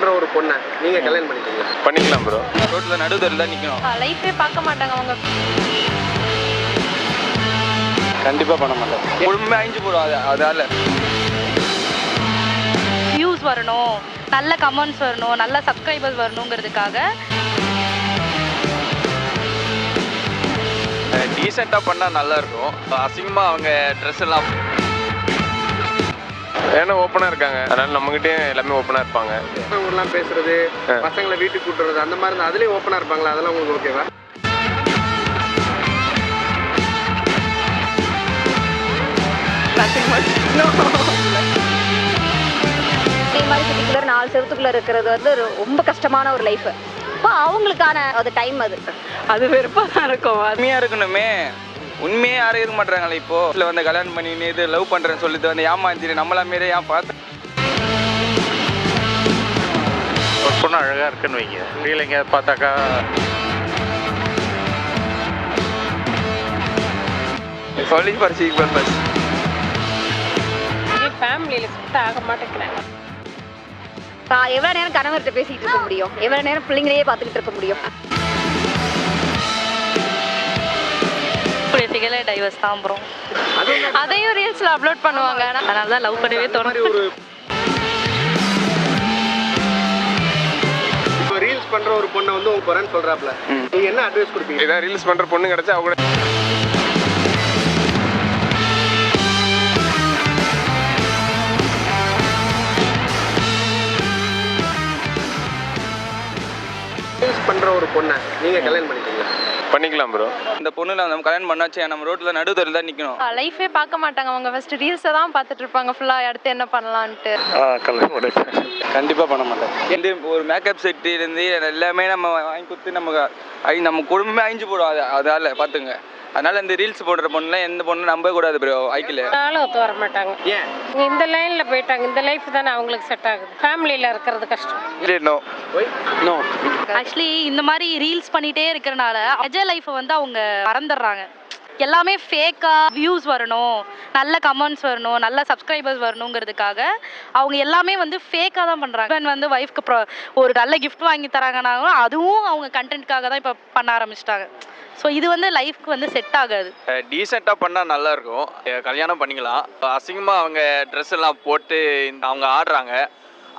பண்ற ஒரு பொண்ணை நீங்க கல்யாணம் பண்ணிட்டீங்களா? பண்ணிக்கலாம் ப்ரோ. ரோட்ல நடுதல் தான் நிக்கணும். லைஃபே பார்க்க மாட்டாங்க அவங்க. கண்டிப்பா பண்ண மாட்டேன். குடும்பமே அழிஞ்சு போடும். அதால வியூஸ் வரணும், நல்ல கமெண்ட்ஸ் வரணும், நல்ல சப்ஸ்கிரைபர்ஸ் வரணுங்கிறதுக்காக டீசெண்டா பண்ணா நல்லா இருக்கும். அசிங்கமா அவங்க ட்ரெஸ் எல்லாம் ஏன்னா ஓப்பனா இருக்காங்க, அதனால நம்மகிட்டயும் எல்லாமே ஓப்பனா இருப்பாங்க. ஊர்லாம் பேசுறது, பசங்களை வீட்டுக்கு கூட்டுறது, அந்த மாதிரி இருந்தா அதுலயும் ஓப்பனா இருப்பாங்களா? அதெல்லாம் உங்களுக்கு ஓகேவா? இதே மாதிரி சிட்டிக்குள்ள 4 செவத்துக்குள்ள இருக்கிறது வந்து ரொம்ப கஷ்டமான ஒரு லைஃப். இப்போ அவங்களுக்கான அது டைம் அது வெறுப்பாக தான் இருக்கும். உண்மையா இருக்கணுமே. உண்மையே யாரும் இருக்க மாட்டாங்களே. இப்போ இதுல வந்து கல்யாணம் பண்ணி இது லவ் பண்றேன்னு சொல்லிட்டு வந்து ஏமாத்திட்டு நம்மள மாரி ஏன் பார்த்து ஒரு பொண்ணு அழகா இருக்குன்னு வைங்க, ஃபீலிங்க பார்த்தாக்கா சொல்லி பரிசு பர்பஸ் ஃபேமிலியில் செட் ஆக மாட்டேங்கிறாங்க. எவ்வளோ நேரம் கணவர்கிட்ட பேசிக்கிட்டு இருக்க முடியும்? எவ்வளோ நேரம் பிள்ளைங்களையே பார்த்துக்கிட்டு இருக்க முடியும்? பேசிக்கலே டைவர்ஸ் தான் ப்ரோ. அதையும் ரீல்ஸில் அப்லோட் பண்ணுவாங்க. அதனால தான் லவ் பண்ணவே தோணும். இப்போ ரீல்ஸ் பண்ற ஒரு பொண்ணை வந்து உங்க போறேன்னு சொல்றாப்ல, நீங்க என்ன அட்வைஸ் கொடுப்பீங்க? இதான் ரீல்ஸ் பண்ற பொண்ணு கிடைச்சா அவங்க ரீல்ஸ் பண்ற ஒரு பொண்ணை நீங்க கல்யாணம் பண்ணிட்டீங்களா? பண்ணிக்கலாம் ப்ரோ. இந்த பொண்ணுல நம்ம கல்யாணம் பண்ணாச்சு, நம்ம ரோட்ல நடுதல் தான் நிக்கணும். லைஃபே பார்க்க மாட்டாங்க அவங்க. ஃபர்ஸ்ட் ரீல்ஸை தான் பார்த்துட்டு இருப்பாங்க ஃபுல்லாக. அடுத்து என்ன பண்ணலான்ட்டு. கல்யாணம் பண்ணிப்பேன். கண்டிப்பா பண்ண மாட்டேன். இந்த ஒரு மேக்கப் செட்டு இருந்து எல்லாமே நம்ம வாங்கி கொடுத்து நம்ம குடும்பமே அழிஞ்சு போடும். அதால பாத்துங்க. அதனால இந்த ரீல்ஸ் போடுற பொண்ணுல எந்த பொண்ணு நம்ப கூடாது ப்ரோ. வாய்க்கல ஒத்து வர மாட்டாங்க. ஏன் இந்த லைன்ல போயிட்டாங்க. இந்த லைஃப் தானே அவங்களுக்கு செட் ஆகுது. ஃபேமிலியில் இருக்கிறது கஷ்டம். நோ ஆக்சுவலி இந்த மாதிரி ரீல்ஸ் பண்ணிட்டே இருக்கிறனால நிஜ லைஃப்பை வந்து அவங்க மறந்துடுறாங்க. எல்லாமே ஃபேக்காக வியூஸ் வரணும், நல்ல கமெண்ட்ஸ் வரணும், நல்ல சப்ஸ்கிரைபர்ஸ் வரணுங்கிறதுக்காக அவங்க எல்லாமே வந்து ஃபேக்காக தான் பண்ணுறாங்க. வந்து ஒய்ஃப்க்கு ஒரு நல்ல கிஃப்ட் வாங்கி தராங்கன்னாலும் அதுவும் அவங்க கண்டென்ட்காக தான் இப்போ பண்ண ஆரம்பிச்சிட்டாங்க. ஸோ இது வந்து லைஃப்க்கு வந்து செட் ஆகாது. டீசெண்டாக பண்ணால் நல்லா இருக்கும். கல்யாணம் பண்ணிக்கலாம். அசிங்கமாக அவங்க ட்ரெஸ் எல்லாம் போட்டு அவங்க ஆடுறாங்க,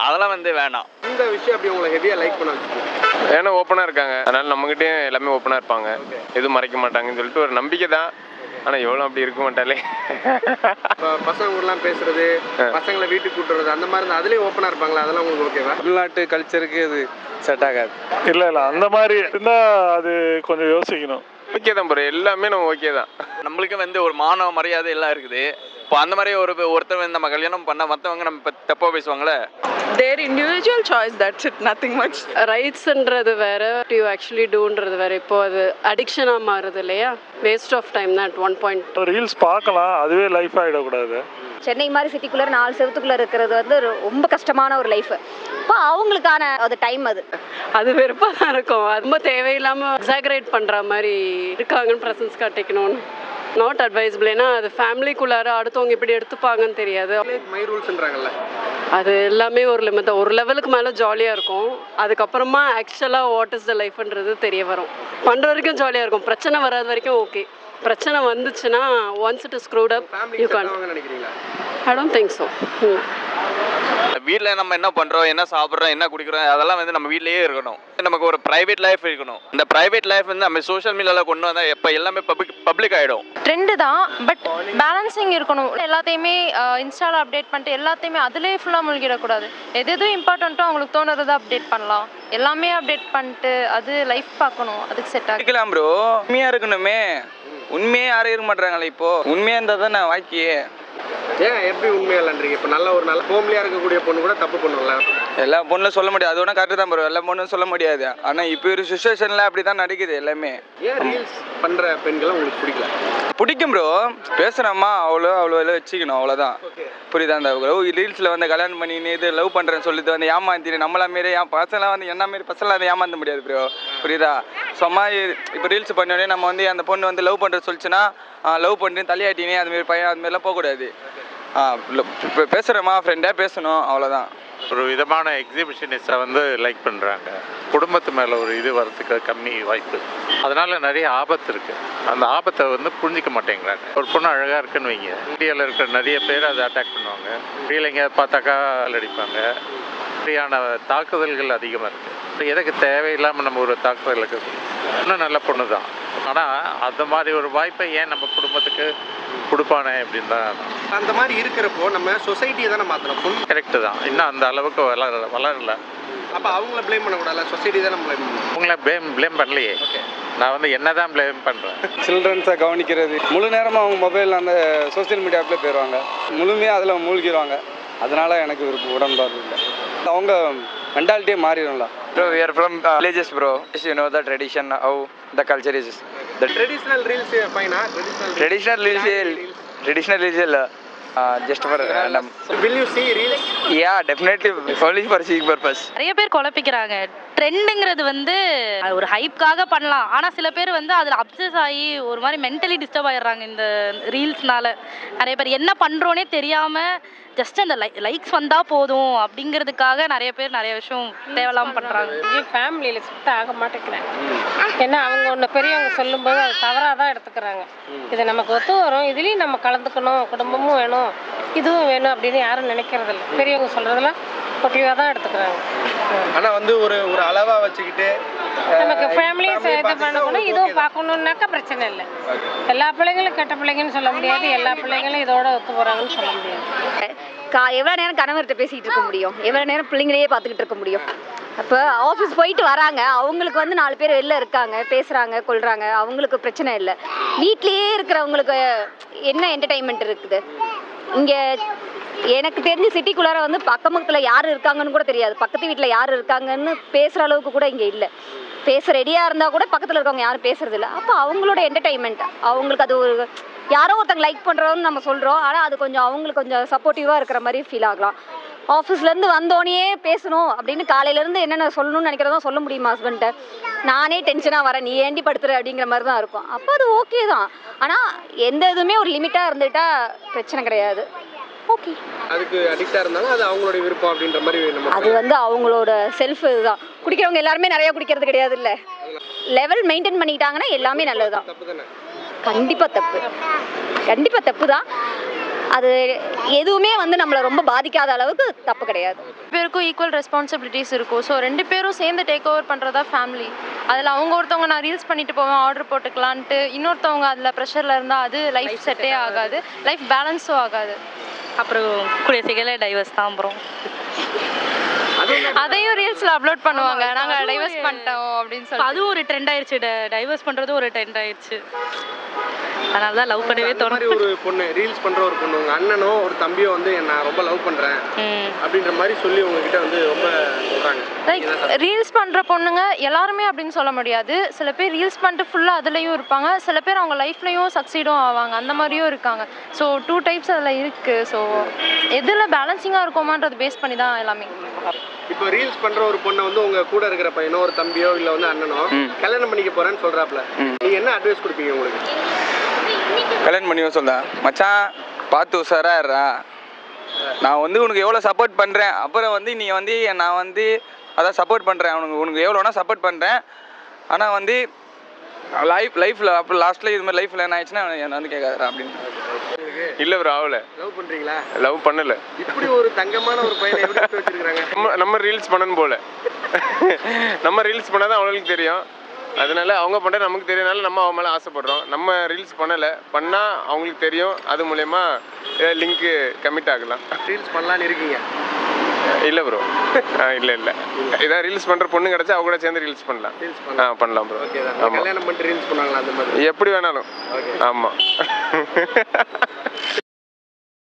அதெல்லாம் வந்து வேணாம். இந்த விஷயம் அப்படி உங்களை ஹெவியா லைக் பண்ண வச்சுக்கோங்க. ஏன்னா ஓப்பனாக இருக்காங்க, அதனால நம்மகிட்டயும் எல்லாமே ஓப்பனாக இருப்பாங்க. எதுவும் மறைக்க மாட்டாங்கன்னு சொல்லிட்டு ஒரு நம்பிக்கை தான். ஆனால் எவ்வளோ அப்படி இருக்க மாட்டாலே. பசங்க ஊர்லாம் பேசுறது, பசங்களை வீட்டுக்கு கூட்டுறது, அந்த மாதிரி இருந்தா அதுலயும் ஓப்பனா இருப்பாங்களா? அதெல்லாம் உங்களுக்கு ஓகேவா? தமிழ்நாட்டு கல்ச்சருக்கு அது செட் ஆகாது. இல்லை அந்த மாதிரி இருந்தால் அது கொஞ்சம் யோசிக்கணும். ஓகே தான் ப்ரோ, எல்லாமே நம்ம ஓகே தான். நம்மளுக்கு வந்து ஒரு மானவ மரியாதை எல்லாம் இருக்குது. இப்போ அந்த மாதிரி ஒருத்தர் வந்து நம்ம கல்யாணம் பண்ணால் மற்றவங்க நம்ம இப்போ தப்பாக பேசுவாங்களே. Their individual choice, that's it, nothing much. ரைட்ஸ்ன்றது வேற, யூ ஆக்சுவலி டூன்றது வேற. இப்போ அது அடிக்ஷனாக மாறுது இல்லையா? வேஸ்ட் ஆஃப் டைம் தான். 1 பாயிண்ட் ரீல்ஸ் பார்க்கலாம், அதுவே லைஃப் ஆகிடக்கூடாது. சென்னை மாதிரி சிட்டிக்குள்ள 4 செவத்துக்குள்ள இருக்கிறது வந்து ரொம்ப கஷ்டமான ஒரு லைஃப். இப்போ அவங்களுக்கான அது டைம் அது வெறுப்பாக தான் இருக்கும். ரொம்ப தேவையில்லாமல் எக்ஸாகரேட் பண்ணுற மாதிரி இருக்காங்கன்னு ப்ரெசன்ஸ் காட்டிக்கணும்னு நாட் அட்வைசபிள். ஏன்னா அது ஃபேமிலிக்குள்ளார அடுத்தவங்க எப்படி எடுத்துப்பாங்கன்னு தெரியாது. மை ரூல்ஸ்ன்றாங்கல்ல, அது எல்லாமே ஒரு லிமிட் தான். ஒரு லெவலுக்கு மேலே ஜாலியாக இருக்கும். அதுக்கப்புறமா ஆக்சுவலாக வாட் இஸ் த லைஃப்ன்றது தெரிய வரும். பண்ணுற வரைக்கும் ஜாலியாக இருக்கும், பிரச்சனை வராத வரைக்கும் ஓகே. பிரச்சனை வந்துச்சுன்னா once it is screwed up you can. நினைக்கிறீங்களா? I don't think so. வீட்டில் நம்ம என்ன பண்ணுறோம், என்ன சாப்பிட்றோம், என்ன குடிக்கிறோம், அதெல்லாம் வந்து நம்ம வீட்லேயே இருக்கணும். நமக்கு ஒரு ப்ரைவேட் லைஃப் இருக்கணும். இந்த ப்ரைவேட் லைஃப் வந்து நம்ம சோஷியல் மீடியாவில் கொண்டு வந்தால் எப்போ எல்லாமே பப்ளிக் ஆகிடும். ட்ரெண்டு தான், பட் பேலன்சிங் இருக்கணும். எல்லாத்தையுமே இன்ஸ்டாவில் அப்டேட் பண்ணிட்டு எல்லாத்தையுமே அதிலே ஃபுல்லாக மூழ்கிடக்கூடாது. எது இம்பார்ட்டண்ட்டோ அவங்களுக்கு தோணுறதை அப்டேட் பண்ணலாம். எல்லாமே அப்டேட் பண்ணிட்டு அது லைஃப் பார்க்கணும், அதுக்கு செட் ஆகிக்கலாம் ப்ரோ. உண்மையாக இருக்கணுமே. உண்மையே யாரும் இருக்க மாட்டாங்களே. இப்போ உண்மையாக இருந்தால் தான் நான் வாழ்க்கையே. ஏன் எப்படி உண்மையா இல்லைன்றீங்க? இப்போ நல்ல ஒரு நல்ல ஹோம்லியா இருக்கக்கூடிய பொண்ணு கூட தப்பு பண்ணுவோம்ல? எல்லா பொண்ணும் சொல்ல முடியாது, அது ஒன்றும் கரெக்டு தான் ப்ரோ. எல்லா பொண்ணும் சொல்ல முடியாது. ஆனால் இப்போ ஒரு சுச்சுவேஷனில் அப்படி தான் நடக்குது எல்லாமே. ஏன் ரீல்ஸ் பண்ற பெண்களை உங்களுக்கு பிடிக்கல? பிடிக்கும் ப்ரோ. பேசுகிறோமா அவ்வளோ வச்சுக்கணும், அவ்வளோதான். புரியுதா? அந்த ரீல்ஸில் வந்து கல்யாணம் பண்ணி இது லவ் பண்ணுறேன்னு சொல்லிட்டு வந்து ஏமாத்திட்டு நம்மள மாரி பசங்களாம் வந்து என்ன மாரி பசங்களாம் அதை ஏமாற்ற முடியாது ப்ரோ. புரியுதா? சும்மா இப்போ ரீல்ஸ் பண்ணோடனே நம்ம வந்து அந்த பொண்ணு வந்து லவ் பண்ணுறது சொல்லிச்சுன்னா லவ் பண்ணிட்டு தலையாட்டினே அதுமாரி பையன் அதுமாரிலாம் போகக்கூடாது. இப்போ பேசுகிறோமா ஃப்ரெண்டாக பேசணும், அவ்வளோதான். ஒரு விதமான எக்ஸிபிஷனிஸ்ட்டை வந்து லைக் பண்ணுறாங்க. குடும்பத்து மேலே ஒரு இது வரத்துக்கு கம்மி வாய்ப்பு. அதனால் நிறைய ஆபத்து இருக்குது. அந்த ஆபத்தை வந்து புரிஞ்சிக்க மாட்டேங்கிறாங்க. ஒரு பொண்ணு அழகாக இருக்குன்னு வைங்க, இந்தியாவில் இருக்கிற நிறைய பேர் அதை அட்டாக் பண்ணுவாங்க. இல்லைங்க பார்த்தாக்கா அடிப்பாங்க. இப்படியான தாக்குதல்கள் அதிகமாக இருக்குது. எதுக்கு தேவையில்லாமல் நம்ம ஒரு தாக்குதலுக்கு இன்னும் நல்ல பொண்ணு தான், ஆனால் அந்த மாதிரி ஒரு வாய்ப்பை ஏன் நம்ம குடும்பத்துக்கு கொடுப்பானே அப்படின்னு தான். அந்த மாதிரி இருக்கிறப்போ நம்ம சொசைட்டியை தானே மாற்றணும். பொண்ணு கரெக்டு தான், இன்னும் அந்த அளவுக்கு வளரல. அப்போ அவங்கள ப்ளேம் பண்ணக்கூடாது, சொசைட்டி தானே ப்ளேம் பண்ணணும். உங்களை ப்ளேம் பண்ணலையே. நான் வந்து என்ன தான் ப்ளேம் பண்ணுறேன். சில்ட்ரன்ஸை கவனிக்கிறது, முழு நேரமாக அவங்க மொபைல் அந்த சோசியல் மீடியாவில் போயிடுவாங்க, முழுமையாக அதில் மூழ்கிடுவாங்க. அதனால் எனக்கு உடன்பாடு இல்லை. அவங்க மென்டாலிட்டியே மாறிடும்ல. Bro, we are from villages, bro. You know the tradition, how the culture is. The traditional reels ஃபைனா? traditional reels, just for random. Will you see reels? Yeah, definitely, only for seeing purpose. நிறைய பேர் குழப்பிக்கிறாங்க. ட்ரெண்டுங்கிறது வந்து அது ஒரு ஹைப்காக பண்ணலாம், ஆனால் சில பேர் வந்து அதில் அப்சஸ் ஆகி ஒரு மாதிரி மென்டலி டிஸ்டர்ப் ஆயிடுறாங்க இந்த ரீல்ஸ்னால. நிறைய பேர் என்ன பண்ணுறோன்னே தெரியாமல் ஜஸ்ட் அந்த லைக்ஸ் வந்தால் போதும் அப்படிங்கிறதுக்காக நிறைய பேர் நிறைய விஷயம் தேவையில்லாமல் பண்ணுறாங்க. என் ஃபேமிலியில் செட் ஆக மாட்டேங்கிறாங்க. ஏன்னா அவங்க ஒன்று பெரியவங்க சொல்லும்போது அது தவறாக தான் எடுத்துக்கிறாங்க. இது நமக்கு ஒத்து வரும், இதுலேயும் நம்ம கலந்துக்கணும், குடும்பமும் வேணும், இதுவும் வேணும் அப்படின்னு யாரும் நினைக்கிறதில்ல. பெரியவங்க சொல்கிறதெல்லாம் பொட்டிவாக தான் எடுத்துக்கிறாங்க. ஆனால் வந்து ஒரு ஒரு அளவாக வச்சுக்கிட்டு நமக்கு ஃபேமிலியும் இது பண்ணணும், இதுவும் பார்க்கணுன்னாக்கா பிரச்சனை இல்லை. எல்லா பிள்ளைங்களும் கெட்ட பிள்ளைங்கன்னு சொல்ல முடியாது, எல்லா பிள்ளைங்களும் இதோட ஒத்து போகிறாங்கன்னு சொல்ல முடியாது. எவ்வளோ நேரம் கணவர்கிட்ட பேசிகிட்டு இருக்க முடியும், எவ்வளோ நேரம் பிள்ளைங்களையே பார்த்துக்கிட்டு இருக்க முடியும். அப்போ ஆஃபீஸ் போயிட்டு வராங்க, அவங்களுக்கு வந்து 4 பேர் வெளில இருக்காங்க, பேசுகிறாங்க, கொள்கிறாங்க, அவங்களுக்கு பிரச்சனை இல்லை. வீட்லேயே இருக்கிறவங்களுக்கு என்ன என்டர்டெயின்மெண்ட் இருக்குது? இங்கே எனக்கு தெரிஞ்சு சிட்டிக்குள்ளார வந்து பக்கம் பக்கத்தில் யார் இருக்காங்கன்னு கூட தெரியாது, பக்கத்து வீட்டில் யார் இருக்காங்கன்னு பேசுகிற அளவுக்கு கூட இங்கே இல்லை. பேச ரெடியாக இருந்தால் கூட பக்கத்தில் இருக்கவங்க யாரும் பேசுறது இல்லை. அப்போ அவங்களோட என்டர்டெயின்மெண்ட், அவங்களுக்கு அது ஒரு யாரோ ஒருத்தங்க லைக் பண்ணுறோன்னு நம்ம சொல்கிறோம், ஆனால் அது கொஞ்சம் அவங்களுக்கு கொஞ்சம் சப்போர்ட்டிவாக இருக்கிற மாதிரி ஃபீல் ஆகலாம். ஆஃபீஸ்லேருந்து வந்தோடனே பேசணும் அப்படின்னு காலையிலேருந்து என்னென்ன சொல்லணும்னு நினைக்கிறதோ சொல்ல முடியுமா ஹஸ்பண்ட்டை? நானே டென்ஷனாக வரேன், நீ ஏண்டி படுத்துற அப்படிங்கிற மாதிரி தான் இருக்கும். அப்போ அது ஓகே தான், ஆனால் எந்த இதுவுமே ஒரு லிமிட்டாக இருந்துட்டா பிரச்சனை கிடையாது. ஓகே, அதுக்கு அடிக்டாக இருந்தாலும் அது அவங்களோட விருப்பம் அப்படின்ற மாதிரி அது வந்து அவங்களோட செல்ஃப் இதுதான். குடிக்கிறவங்க எல்லாருமே நிறையா குடிக்கிறது கிடையாது இல்லை, லெவல் மெயின்டைன் பண்ணிக்கிட்டாங்கன்னா எல்லாமே நல்லது தான். தப்பு தானே? கண்டிப்பாக தப்பு தான். அது எதுவுமே வந்து நம்மளை ரொம்ப பாதிக்காத அளவுக்கு தப்பு கிடையாது. பேருக்கும் ஈக்குவல் ரெஸ்பான்சிபிலிட்டிஸ் இருக்கும். ஸோ 2 பேரும் சேர்ந்து டேக் ஓவர் பண்ணுறதா ஃபேமிலி. அதில் அவங்க ஒருத்தவங்க நான் ரீல்ஸ் பண்ணிட்டு போவேன், ஆர்டர் போட்டுக்கலான்ட்டு, இன்னொருத்தவங்க அதில் ப்ரெஷரில் இருந்தால் அது லைஃப் செட்டே ஆகாது, லைஃப் பேலன்ஸும் ஆகாது. அப்புறம் கூடிய சீக்கிரம் டைவர்ஸ் தான். அப்புறம் அதையும் ரீல்ஸில் அப்லோட் பண்ணுவாங்க, நாங்கள் டைவர்ஸ் பண்ணிட்டோம் அப்படின்னு சொல்லி. அதுவும் ஒரு ட்ரெண்ட் ஆயிடுச்சு, டைவர்ஸ் பண்ணுறதும் ஒரு ட்ரெண்ட் ஆயிடுச்சு. அதனால தான் லவ் பண்ணவே தோணும். ஒரு பொண்ணு ரீல்ஸ் பண்ணுற ஒரு பொண்ணு, உங்கள் அண்ணனோ ஒரு தம்பியோ வந்து நான் ரொம்ப லவ் பண்ணுறேன் அப்படின்ற மாதிரி சொல்லி உங்ககிட்ட வந்து ரொம்ப சொல்கிறாங்க. லைக் ரீல்ஸ் பண்ணுற பொண்ணுங்க எல்லாருமே அப்படின்னு சொல்ல முடியாது. சில பேர் ரீல்ஸ் பண்ணிட்டு ஃபுல்லாக அதுலேயும் இருப்பாங்க, சில பேர் அவங்க லைஃப்லையும் சக்சீடும் ஆவாங்க, அந்த மாதிரியும் இருக்காங்க. ஸோ 2 டைப்ஸ் அதில் இருக்குது. ஸோ எதில் பேலன்சிங்காக இருக்குமான்றது பேஸ் பண்ணி தான் எல்லாமே. இப்போ ரீல்ஸ் பண்ணுற ஒரு பொண்ணை வந்து உங்கள் கூட இருக்கிற பையனோ ஒரு தம்பியோ இல்லை வந்து அண்ணனோ கல்யாணம் பண்ணிக்க போகிறேன்னு சொல்கிறாப்புல, நீங்கள் என்ன அட்வைஸ் கொடுப்பீங்க உங்களுக்கு? கல்யாணம் பண்ணி சொல்ல மச்சான் பார்த்து உஷாராடுறா, நான் வந்து உனக்கு எவ்வளோ சப்போர்ட் பண்ணுறேன், அப்புறம் வந்து நீ வந்து நான் வந்து அதான் சப்போர்ட் பண்ணுறேன், உனக்கு எவ்வளோனா சப்போர்ட் பண்ணுறேன், ஆனால் வந்து லைஃப்பில் அப்புறம் லாஸ்ட்டில் இது மாதிரி லைஃப்பில் என்ன ஆயிடுச்சுன்னா என்னை வந்து கேட்காதா அப்படின்னு. இல்லை ப்ரோ, ஆகலை. லவ் பண்ணுறீங்களா? லவ் பண்ணலை. இப்படி ஒரு தங்கமான ஒரு பையனை எப்படி வச்சுருக்காங்க? நம்ம ரீல்ஸ் பண்ணணும் போல, நம்ம ரீல்ஸ் பண்ணால் தான் அவங்களுக்கு தெரியும். அதனால அவங்க பண்ணுற நமக்கு தெரியனால நம்ம அவங்க மேலே ஆசைப்படுறோம். நம்ம ரீல்ஸ் பண்ணால் அவங்களுக்கு தெரியும், அது மூலயமா லிங்க்கு கமிட் ஆகலாம். ரீல்ஸ் பண்ணலான்னு இருக்கீங்க? இல்லை ப்ரோ, இல்லை இதான் ரீல்ஸ் பண்ணுற பொண்ணு கிடச்சா அவங்க கூட சேர்ந்து ரீல்ஸ் பண்ணலாம். பண்ணலாம் ப்ரோ. கல்யாணம் பண்ணிட்டு ரீல்ஸ் பண்ணாங்களா அந்த மாதிரி? எப்படி வேணாலும். ஆமாம்.